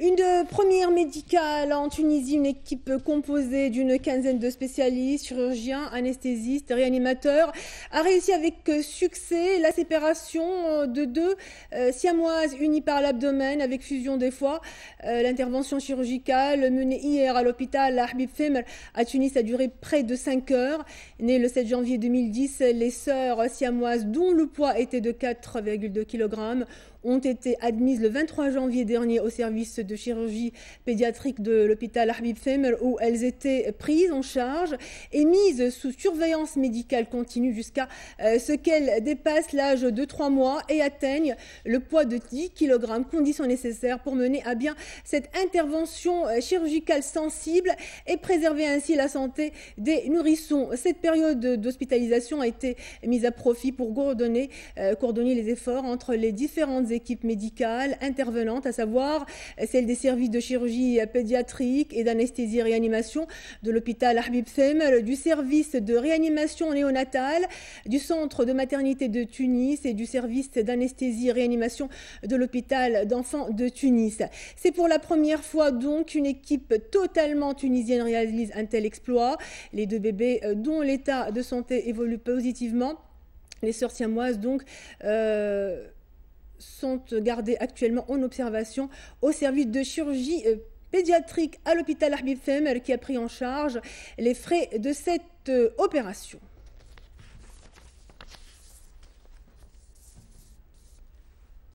Une première médicale en Tunisie, une équipe composée d'une quinzaine de spécialistes, chirurgiens, anesthésistes, réanimateurs, a réussi avec succès la séparation de deux siamoises unies par l'abdomen avec fusion des foies. L'intervention chirurgicale menée hier à l'hôpital Habib Femer à Tunis a duré près de 5 heures. Nées le 7 janvier 2010, les sœurs siamoises, dont le poids était de 4,2 kg, ont été admises le 23 janvier dernier au service de chirurgie pédiatrique de l'hôpital Habib Femer où elles étaient prises en charge et mises sous surveillance médicale continue jusqu'à ce qu'elles dépassent l'âge de 3 mois et atteignent le poids de 10 kg, condition nécessaire pour mener à bien cette intervention chirurgicale sensible et préserver ainsi la santé des nourrissons. Cette période d'hospitalisation a été mise à profit pour coordonner les efforts entre les différentes équipes médicales intervenantes, à savoir celles des services de chirurgie pédiatrique et d'anesthésie-réanimation de l'hôpital Habib Femer, du service de réanimation néonatale, du centre de maternité de Tunis et du service d'anesthésie-réanimation de l'hôpital d'enfants de Tunis. C'est pour la première fois donc qu'une équipe totalement tunisienne réalise un tel exploit. Les deux bébés dont l'état de santé évolue positivement, les sœurs siamoises donc, sont gardées actuellement en observation au service de chirurgie pédiatrique à l'hôpital Habib Femer qui a pris en charge les frais de cette opération.